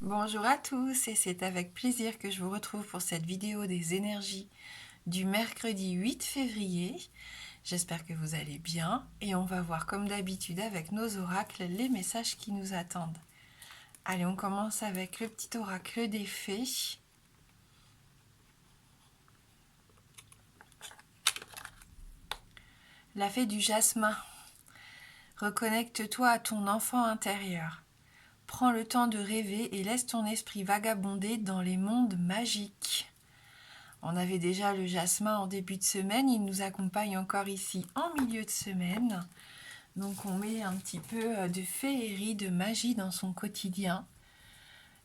Bonjour à tous et c'est avec plaisir que je vous retrouve pour cette vidéo des énergies du mercredi 8 février. J'espère que vous allez bien et on va voir comme d'habitude avec nos oracles les messages qui nous attendent. Allez, on commence avec le petit oracle des fées. La fée du jasmin. Reconnecte-toi à ton enfant intérieur. Prends le temps de rêver et laisse ton esprit vagabonder dans les mondes magiques. On avait déjà le jasmin en début de semaine, il nous accompagne encore ici en milieu de semaine. Donc on met un petit peu de féerie, de magie dans son quotidien.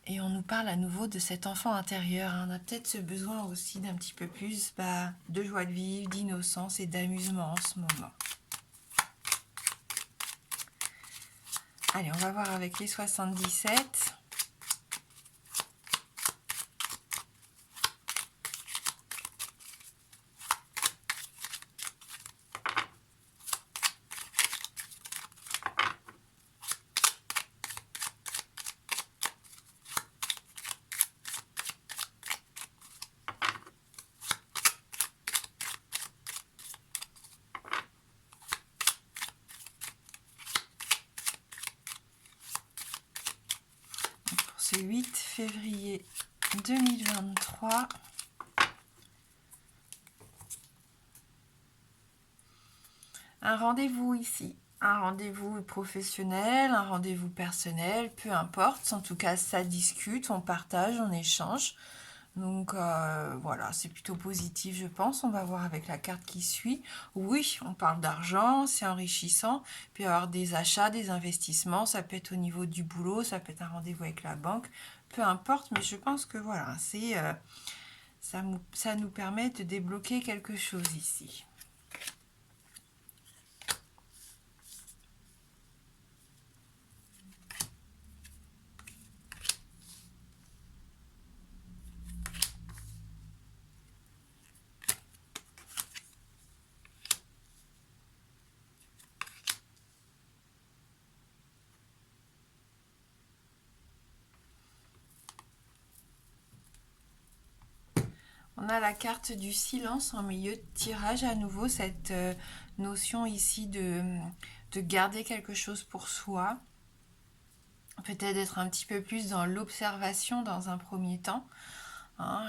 Et on nous parle à nouveau de cet enfant intérieur. On a peut-être ce besoin aussi d'un petit peu plus de joie de vivre, d'innocence et d'amusement en ce moment. Allez, on va voir avec les 77. Ce 8 février 2023. Un rendez-vous ici, un rendez-vous professionnel, un rendez-vous personnel, peu importe. En tout cas, ça discute, on partage, on échange. Donc voilà, c'est plutôt positif, je pense. On va voir avec la carte qui suit. Oui, on parle d'argent, c'est enrichissant. Il peut y avoir des achats, des investissements. Ça peut être au niveau du boulot, ça peut être un rendez-vous avec la banque. Peu importe, mais je pense que voilà, ça nous permet de débloquer quelque chose ici. On a la carte du silence en milieu de tirage, à nouveau cette notion ici de garder quelque chose pour soi, peut-être d'être un petit peu plus dans l'observation dans un premier temps, hein,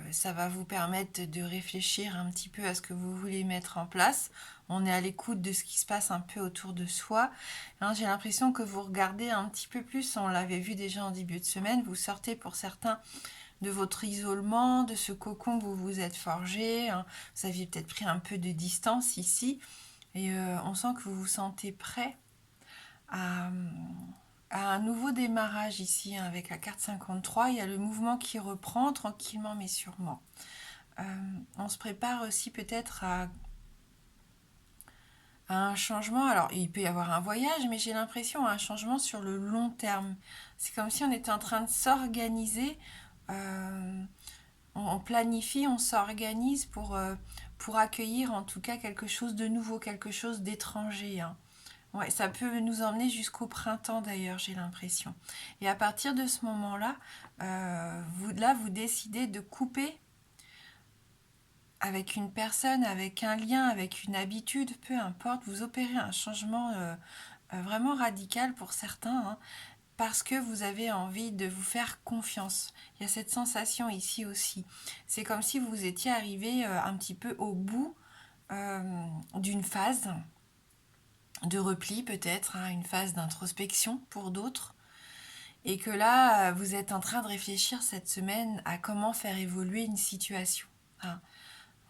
et ça va vous permettre de réfléchir un petit peu à ce que vous voulez mettre en place. On est à l'écoute de ce qui se passe un peu autour de soi, hein. J'ai l'impression que vous regardez un petit peu plus, on l'avait vu déjà en début de semaine, vous sortez pour certains de votre isolement, de ce cocon que vous vous êtes forgé, hein. Vous aviez peut-être pris un peu de distance ici, et on sent que vous vous sentez prêt à, un nouveau démarrage ici, hein, avec la carte 53. Il y a le mouvement qui reprend tranquillement mais sûrement. On se prépare aussi peut-être à un changement. Alors, il peut y avoir un voyage, mais j'ai l'impression un changement sur le long terme. C'est comme si on était en train de s'organiser. On planifie, on s'organise pour accueillir en tout cas quelque chose de nouveau, quelque chose d'étranger, hein. Ouais, ça peut nous emmener jusqu'au printemps d'ailleurs, j'ai l'impression. Et à partir de ce moment-là, vous décidez de couper avec une personne, avec un lien, avec une habitude, peu importe, vous opérez un changement vraiment radical pour certains, hein, parce que vous avez envie de vous faire confiance. Il y a cette sensation ici aussi. C'est comme si vous étiez arrivé un petit peu au bout d'une phase de repli peut-être, hein, une phase d'introspection pour d'autres, et que là, vous êtes en train de réfléchir cette semaine à comment faire évoluer une situation, hein.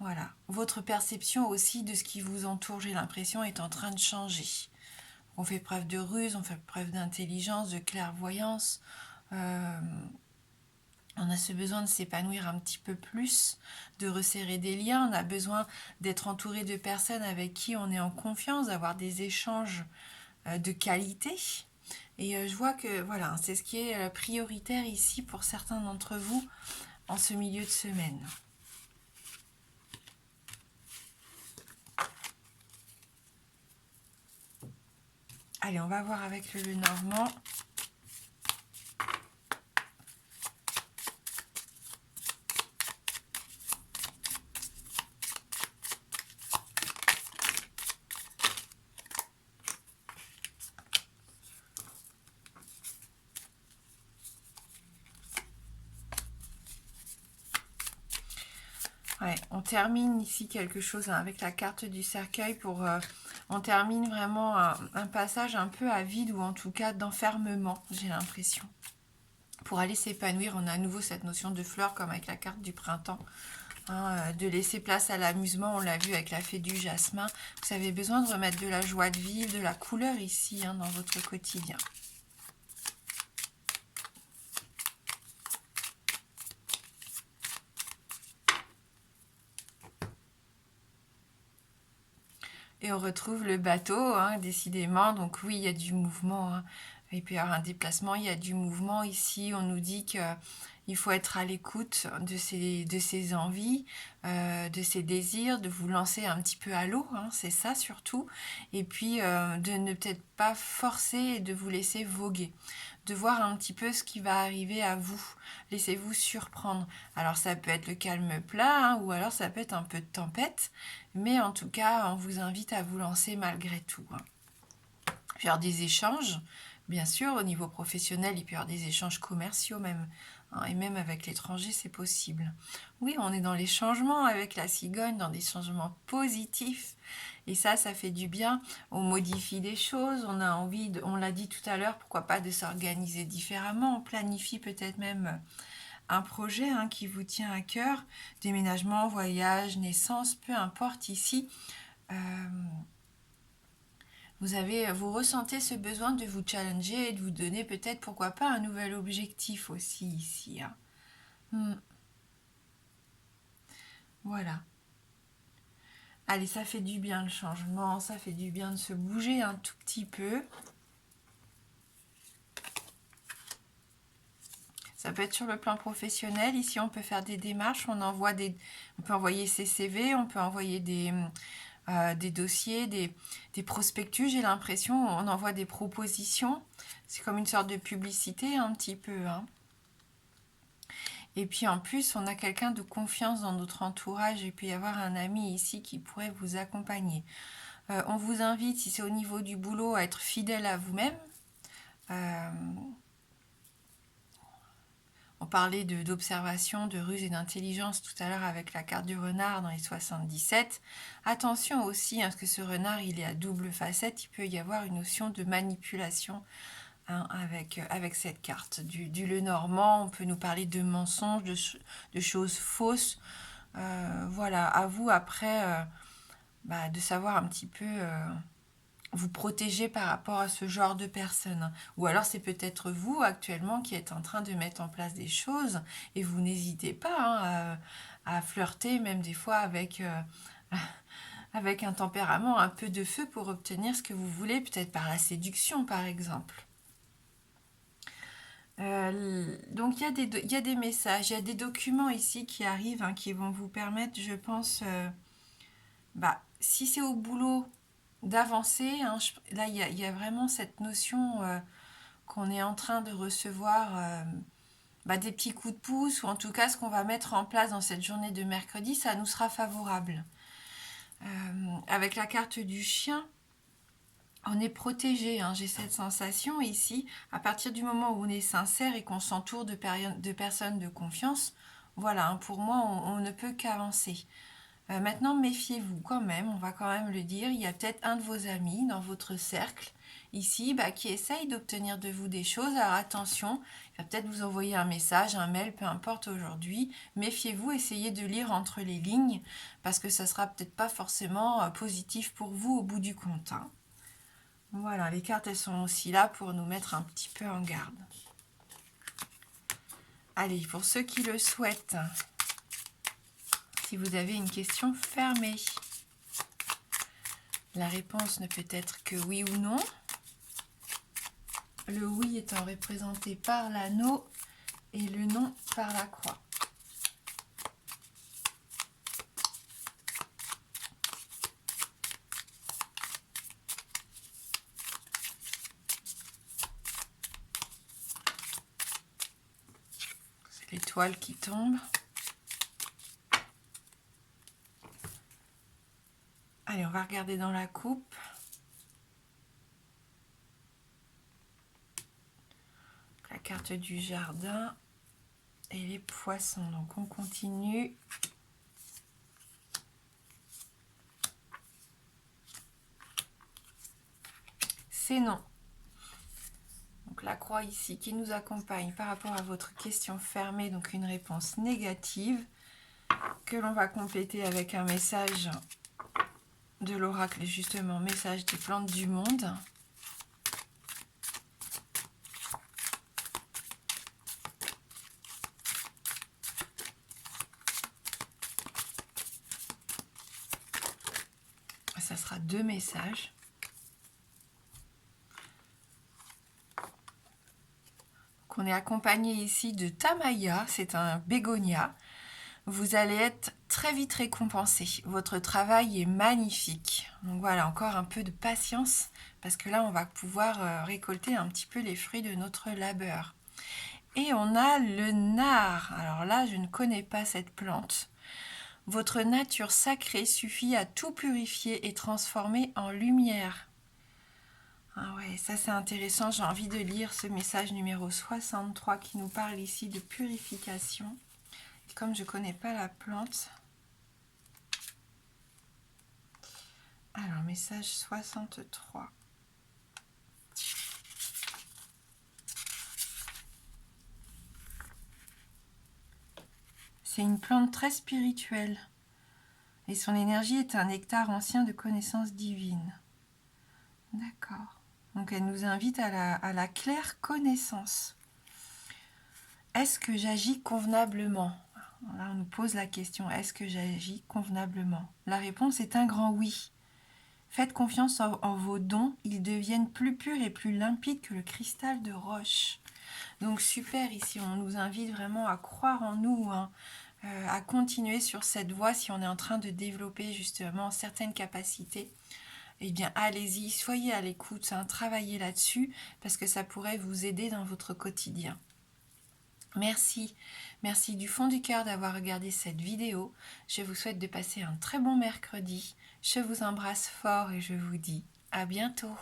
Voilà. Votre perception aussi de ce qui vous entoure, j'ai l'impression, est en train de changer. On fait preuve de ruse, on fait preuve d'intelligence, de clairvoyance. On a ce besoin de s'épanouir un petit peu plus, de resserrer des liens. On a besoin d'être entouré de personnes avec qui on est en confiance, d'avoir des échanges de qualité. Et je vois que voilà, c'est ce qui est prioritaire ici pour certains d'entre vous en ce milieu de semaine. Allez, on va voir avec le Lenormand. Ouais, on termine ici quelque chose hein, avec la carte du cercueil pour... on termine vraiment un passage un peu à vide ou en tout cas d'enfermement, j'ai l'impression. Pour aller s'épanouir, on a à nouveau cette notion de fleur comme avec la carte du printemps. Hein, de laisser place à l'amusement, on l'a vu avec la fée du jasmin. Vous avez besoin de remettre de la joie de vivre, de la couleur ici hein, dans votre quotidien. Et on retrouve le bateau, hein, décidément. Donc oui, il y a du mouvement. Hein. Il peut y avoir un déplacement, il y a du mouvement. Ici, on nous dit qu'il faut être à l'écoute de ses envies, de ses désirs, de vous lancer un petit peu à l'eau, hein, c'est ça surtout. Et puis, de ne peut-être pas forcer et de vous laisser voguer. De voir un petit peu ce qui va arriver à vous. Laissez-vous surprendre. Alors ça peut être le calme plat, hein, ou alors ça peut être un peu de tempête. Mais en tout cas, on vous invite à vous lancer malgré tout. Hein. Faire des échanges, bien sûr, au niveau professionnel, il peut y avoir des échanges commerciaux même. Hein, et même avec l'étranger, c'est possible. Oui, on est dans les changements avec la cigogne, dans des changements positifs. Et ça fait du bien. On modifie des choses, on a envie, on l'a dit tout à l'heure, pourquoi pas de s'organiser différemment. On planifie peut-être même un projet hein, qui vous tient à cœur, déménagement, voyage, naissance, peu importe ici, vous ressentez ce besoin de vous challenger et de vous donner peut-être, pourquoi pas, un nouvel objectif aussi ici. Hein. Voilà. Allez, ça fait du bien le changement, ça fait du bien de se bouger un tout petit peu. Ça peut être sur le plan professionnel. Ici, on peut faire des démarches, on peut envoyer ses CV, on peut envoyer des dossiers, des prospectus, j'ai l'impression, on envoie des propositions. C'est comme une sorte de publicité un petit peu. Hein. Et puis en plus, on a quelqu'un de confiance dans notre entourage. Il peut y avoir un ami ici qui pourrait vous accompagner. On vous invite, si c'est au niveau du boulot, à être fidèle à vous-même. On parlait d'observation, de ruse et d'intelligence tout à l'heure avec la carte du renard dans les 77. Attention aussi, parce que ce renard, il est à double facette. Il peut y avoir une notion de manipulation hein, avec cette carte. Du Lenormand, on peut nous parler de mensonges, de choses fausses. Voilà, à vous après de savoir un petit peu... vous protéger par rapport à ce genre de personnes. Ou alors c'est peut-être vous actuellement qui êtes en train de mettre en place des choses et vous n'hésitez pas hein, à flirter même des fois avec un tempérament un peu de feu pour obtenir ce que vous voulez, peut-être par la séduction par exemple. Donc il y a des messages, il y a des documents ici qui arrivent hein, qui vont vous permettre, je pense, si c'est au boulot, d'avancer. Hein, là, il y a vraiment cette notion qu'on est en train de recevoir des petits coups de pouce, ou en tout cas ce qu'on va mettre en place dans cette journée de mercredi, ça nous sera favorable. Avec la carte du chien, on est protégé. Hein, j'ai cette sensation ici, à partir du moment où on est sincère et qu'on s'entoure de personnes de confiance, voilà, hein, pour moi, on ne peut qu'avancer. Maintenant, méfiez-vous quand même, on va quand même le dire. Il y a peut-être un de vos amis dans votre cercle ici qui essaye d'obtenir de vous des choses. Alors attention, il va peut-être vous envoyer un message, un mail, peu importe aujourd'hui. Méfiez-vous, essayez de lire entre les lignes parce que ça sera peut-être pas forcément positif pour vous au bout du compte. Hein. Voilà, les cartes, elles sont aussi là pour nous mettre un petit peu en garde. Allez, pour ceux qui le souhaitent... Si vous avez une question fermée, la réponse ne peut être que oui ou non. Le oui étant représenté par l'anneau et le non par la croix. C'est l'étoile qui tombe. Allez, on va regarder dans la coupe. La carte du jardin et les poissons. Donc on continue. c'est non. Donc la croix ici qui nous accompagne par rapport à votre question fermée, donc une réponse négative que l'on va compléter avec un message de l'oracle, justement, message des plantes du monde. Ça sera 2 messages. On est accompagné ici de Tamaya, c'est un bégonia. Vous allez être très vite récompensé. Votre travail est magnifique. Donc voilà, encore un peu de patience, parce que là, on va pouvoir récolter un petit peu les fruits de notre labeur. Et on a le nard. Alors là, je ne connais pas cette plante. Votre nature sacrée suffit à tout purifier et transformer en lumière. Ah ouais, ça c'est intéressant, j'ai envie de lire ce message numéro 63 qui nous parle ici de purification. Et comme je ne connais pas la plante... Alors, message 63. C'est une plante très spirituelle. Et son énergie est un nectar ancien de connaissance divine. D'accord. Donc elle nous invite à la claire connaissance. Est-ce que j'agis convenablement? Là, on nous pose la question, est-ce que j'agis convenablement? La réponse est un grand oui. Faites confiance en vos dons, ils deviennent plus purs et plus limpides que le cristal de roche. Donc super, ici on nous invite vraiment à croire en nous, hein, à continuer sur cette voie si on est en train de développer justement certaines capacités. Eh bien, allez-y, soyez à l'écoute, hein, travaillez là-dessus parce que ça pourrait vous aider dans votre quotidien. Merci, merci du fond du cœur d'avoir regardé cette vidéo. Je vous souhaite de passer un très bon mercredi. Je vous embrasse fort et je vous dis à bientôt.